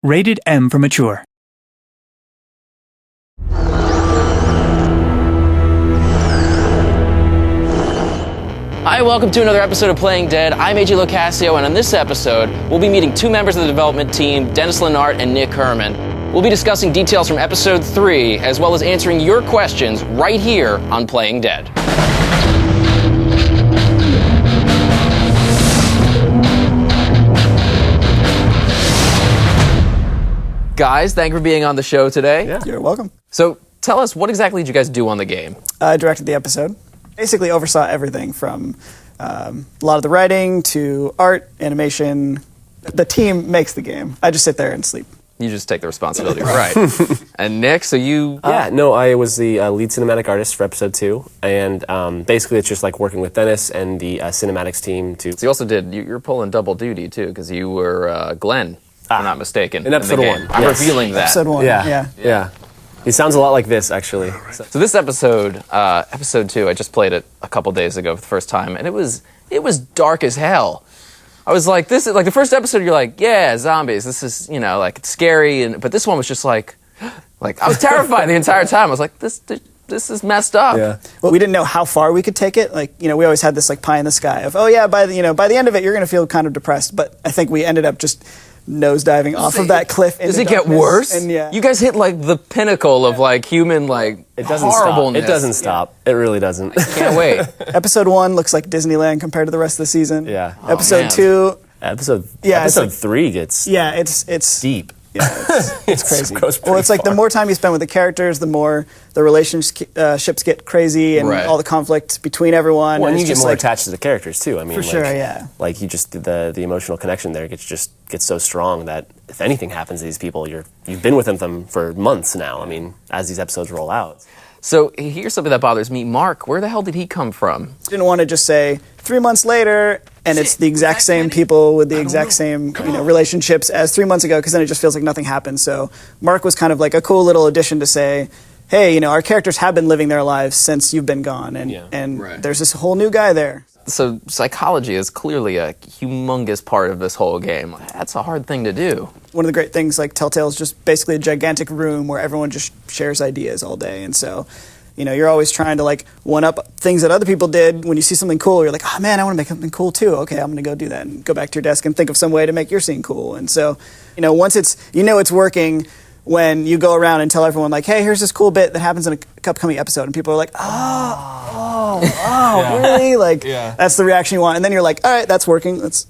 Rated M for mature. Hi, welcome to another episode of Playing Dead. I'm AJ Locascio, and on this episode, we'll be meeting two members of the development team, Dennis Lennart and Nick Herman. We'll be discussing details from episode 3, as well as answering your questions right here on Playing Dead. Guys, thank you for being on the show today. Yeah, you're welcome. So, tell us, what exactly did you guys do on the game? I directed the episode. Basically oversaw everything from a lot of the writing to art, animation. The team makes the game. I just sit there and sleep. You just take the responsibility, right? And Nick, so you... I was the lead cinematic artist for episode 2, and basically it's just like working with Dennis and the cinematics team to... So you also did, you're pulling double duty too, because you were Glenn, if I'm not mistaken. In episode 1. I'm revealing that. Episode 1, Yeah. He sounds a lot like this, actually. So this episode, episode 2, I just played it a couple days ago for the first time, and it was dark as hell. I was like, this is like the first episode. You're like, yeah, zombies. This is, like it's scary, but this one was just like I was terrified the entire time. I was like, this is messed up. Yeah. Well, we didn't know how far we could take it. We always had this pie in the sky of, by the end of it, you're going to feel kind of depressed. But I think we ended up just nosediving off of that cliff. Does it get worse? And you guys hit the pinnacle of human it doesn't horribleness. Stop. It doesn't stop. It really doesn't. Can't wait. Episode 1 looks like Disneyland compared to the rest of the season. Yeah. Episode 2. Episode 3 gets it's deep. Yeah, it's crazy. Well, it's like the more time you spend with the characters, the more the relationships get crazy and all the conflict between everyone. Well, and you you get more attached to the characters too. I mean, for sure, yeah. Like you just the emotional connection there gets so strong that if anything happens to these people, you've been with them for months now. I mean, as these episodes roll out. So here's something that bothers me. Mark, where the hell did he come from? Didn't want to just say 3 months later, and it's the exact same people with the exact same relationships as 3 months ago, because then it just feels like nothing happened. So Mark was kind of like a cool little addition to say, hey, our characters have been living their lives since you've been gone, and there's this whole new guy there. So psychology is clearly a humongous part of this whole game. That's a hard thing to do. One of the great things, Telltale is just basically a gigantic room where everyone just shares ideas all day. And so, you're always trying to one-up things that other people did. When you see something cool, you're like, oh man, I want to make something cool too. Okay, I'm going to go do that and go back to your desk and think of some way to make your scene cool. And so, once it's working, when you go around and tell everyone hey, here's this cool bit that happens in a upcoming episode, and people are like, really? That's the reaction you want. And then you're like, all right, that's working. Let's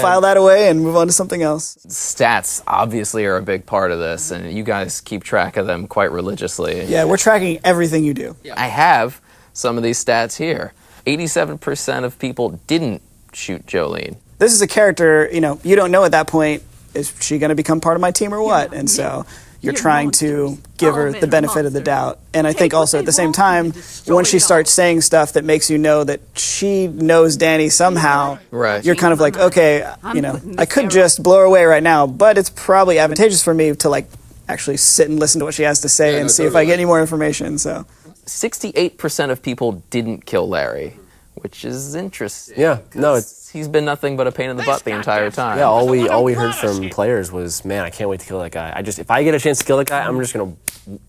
file that away and move on to something else. Stats obviously are a big part of this, and you guys keep track of them quite religiously. Yeah, we're tracking everything you do. I have some of these stats here. 87% of people didn't shoot Jolene. This is a character, you don't know at that point, is she going to become part of my team or what? And so you're trying to give her the benefit of the doubt. And I think also at the same time, once she starts saying stuff that makes you know that she knows Danny somehow, you're kind of like, okay, I could just blow her away right now, but it's probably advantageous for me to actually sit and listen to what she has to say and see if I get any more information. So 68% of people didn't kill Larry, which is interesting. Yeah, no, he's been nothing but a pain in the butt the entire time. Yeah, all we heard from players was, man, I can't wait to kill that guy. If I get a chance to kill that guy, I'm just gonna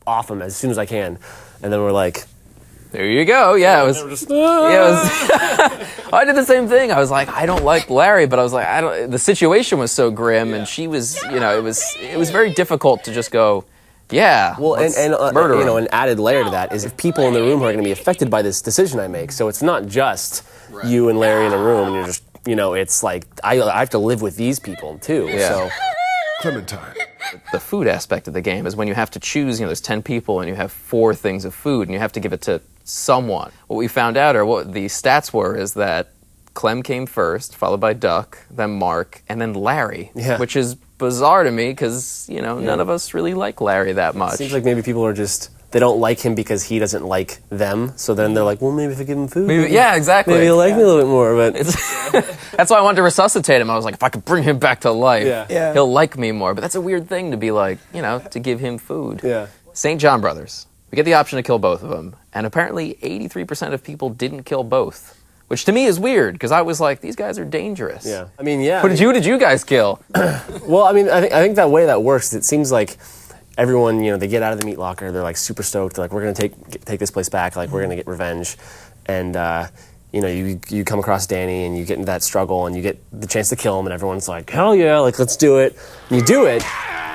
off him as soon as I can. And then we're like, there you go. Yeah, it was. I did the same thing. I was like, I don't like Larry, but I was like, I don't. The situation was so grim, and she was, it was very difficult to just go. Yeah. Well, and an added layer to that is if people in the room are going to be affected by this decision I make. So it's not just you and Larry in a room, and you're just, it's like I have to live with these people too. Yeah. So Clementine. The food aspect of the game is when you have to choose. There's 10 people, and you have 4 things of food, and you have to give it to someone. What we found out, or what the stats were, is that Clem came first, followed by Duck, then Mark, and then Larry, which is bizarre to me because, none of us really like Larry that much. It seems like maybe people are just, they don't like him because he doesn't like them, so then they're like, well, maybe if I give him food. Yeah, exactly. Maybe he'll like me a little bit more, but... That's why I wanted to resuscitate him. I was like, if I could bring him back to life, he'll like me more. But that's a weird thing to be like, to give him food. Yeah. St. John Brothers. We get the option to kill both of them, and apparently 83% of people didn't kill both, Which to me is weird, because I was like, these guys are dangerous. Yeah. I mean, yeah. Who did you guys kill? Well, I mean, I think that way that works, it seems like everyone, they get out of the meat locker, they're like super stoked, they're like, we're gonna take this place back, like we're gonna get revenge. And you come across Danny and you get into that struggle and you get the chance to kill him and everyone's like, hell yeah, like let's do it. And you do it,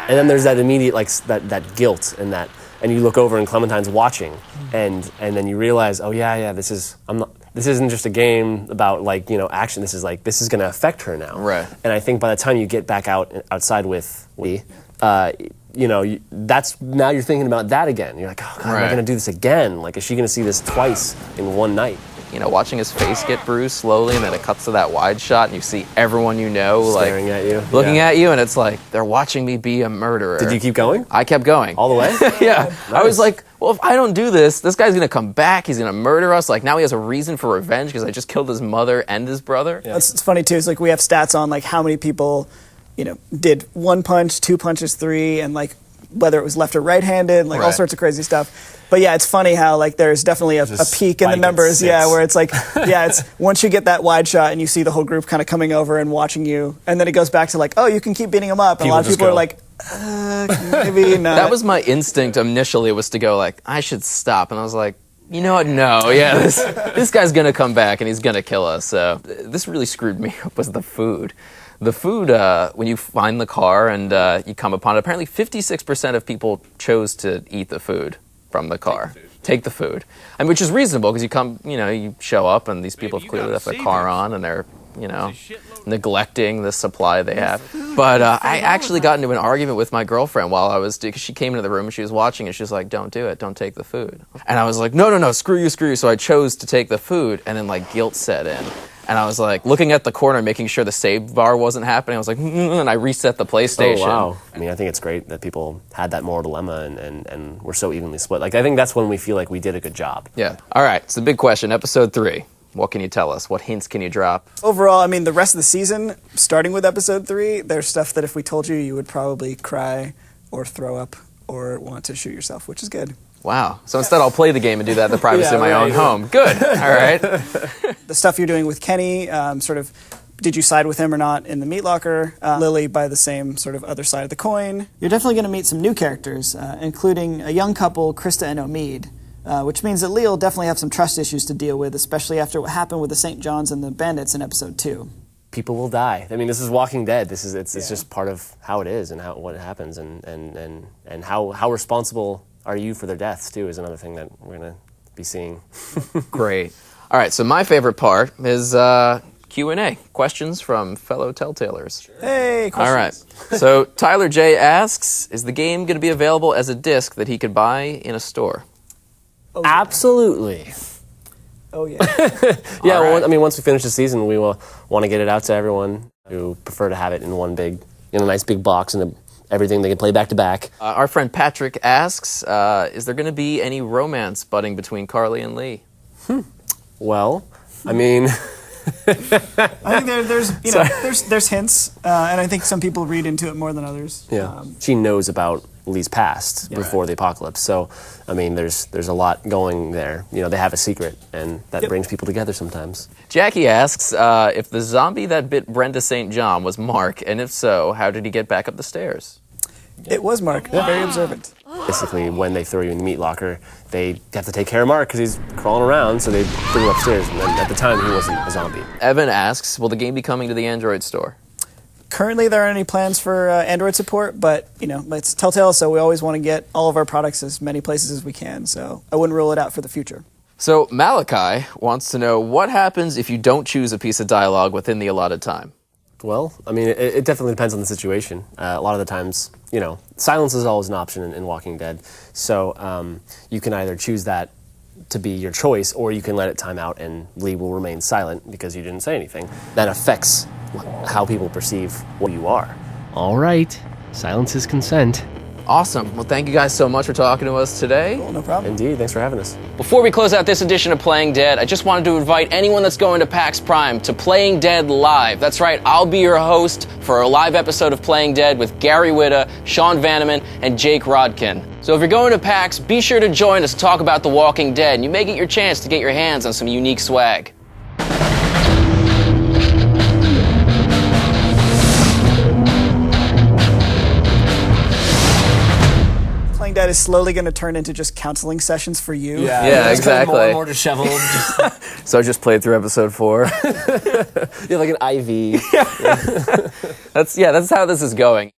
and then there's that immediate like that guilt and you look over and Clementine's watching, and then you realize, oh yeah, this isn't just a game about like action. This is going to affect her now. Right. And I think by the time you get back outside with Lee, that's now you're thinking about that again. You're like, oh God, am I going to do this again? Like, is she going to see this twice in one night? Watching his face get bruised slowly, and then it cuts to that wide shot, and you see everyone staring at you, looking at you, and it's like they're watching me be a murderer. Did you keep going? I kept going all the way. Yeah, Nice. I was like, well, if I don't do this guy's gonna come back. He's gonna murder us. Like now he has a reason for revenge because I just killed his mother and his brother. Yeah. It's funny too. It's like we have stats on like how many people, did 1 punch, 2 punches, 3, and like whether it was left or right-handed, like all sorts of crazy stuff. But yeah, it's funny how like there's definitely a peak in the numbers. Yeah, where it's like, it's once you get that wide shot and you see the whole group kind of coming over and watching you, and then it goes back to like, oh, you can keep beating them up. And a lot of people are like, maybe not. That was my instinct initially, was to go like, I should stop, and I was like, you know what? No, yeah, this guy's gonna come back and he's gonna kill us. So this really screwed me up, was the food. The food, when you find the car and you come upon it, apparently 56% of people chose to eat the food from the car. Take the food. And which is reasonable, because you come, you show up and these people have clearly left the car on and they're, neglecting the supply they have. But I actually got into an argument with my girlfriend because she came into the room and she was watching and she was like, don't do it, don't take the food. And I was like, no, screw you. So I chose to take the food, and then like guilt set in. And I was like looking at the corner, making sure the save bar wasn't happening. I was like, and I reset the PlayStation. Oh, wow. I mean, I think it's great that people had that moral dilemma and were so evenly split. Like, I think that's when we feel like we did a good job. Yeah. All right. It's the big question. Episode 3. What can you tell us? What hints can you drop? Overall, I mean, the rest of the season, starting with episode 3, there's stuff that if we told you, you would probably cry or throw up or want to shoot yourself, which is good. Wow. So instead I'll play the game and do that in the privacy of my own home. Good. All right. The stuff you're doing with Kenny, did you side with him or not in the meat locker? Lily by the same sort of other side of the coin. You're definitely going to meet some new characters, including a young couple, Krista and Omid, which means that Lee will definitely have some trust issues to deal with, especially after what happened with the St. John's and the Bandits in episode 2. People will die. I mean, this is Walking Dead. It's just part of how it is and what happens, and how responsible are you for their deaths too is another thing that we're going to be seeing. Great. All right, so my favorite part is Q&A, questions from fellow Telltalers. Sure. Hey, questions. All right. So Tyler J. asks, is the game going to be available as a disc that he could buy in a store? Oh, yeah. Absolutely. Oh, yeah. Yeah, right. well, I mean, once we finish the season, we will want to get it out to everyone who prefer to have it in one big, nice big box and everything they can play back to back. Our friend Patrick asks, is there going to be any romance budding between Carly and Lee? Well, I mean... I think there's hints, and I think some people read into it more than others. Yeah, she knows about Lee's past before the apocalypse, so I mean, there's a lot going there. They have a secret, and that brings people together sometimes. Jackie asks if the zombie that bit Brenda St. John was Mark, and if so, how did he get back up the stairs? It was Mark. Wow. Very observant. Basically, when they throw you in the meat locker, they have to take care of Mark because he's crawling around, so they bring him upstairs. And then at the time, he wasn't a zombie. Evan asks, will the game be coming to the Android store? Currently, there aren't any plans for Android support, but, it's Telltale, so we always want to get all of our products as many places as we can, so I wouldn't rule it out for the future. So Malachi wants to know, what happens if you don't choose a piece of dialogue within the allotted time? Well, I mean, it definitely depends on the situation. A lot of the times, silence is always an option in Walking Dead. So you can either choose that to be your choice, or you can let it time out and Lee will remain silent because you didn't say anything. That affects how people perceive what you are. All right. Silence is consent. Awesome. Well, thank you guys so much for talking to us today. Cool, no problem. Indeed. Thanks for having us. Before we close out this edition of Playing Dead, I just wanted to invite anyone that's going to PAX Prime to Playing Dead Live. That's right, I'll be your host for a live episode of Playing Dead with Gary Whitta, Sean Vanneman, and Jake Rodkin. So if you're going to PAX, be sure to join us to talk about The Walking Dead, and you may get your chance to get your hands on some unique swag. Dead is slowly going to turn into just counseling sessions for you. Yeah, it's kind of more exactly. and more disheveled. So I just played through episode 4. You're like an IV. That's how this is going.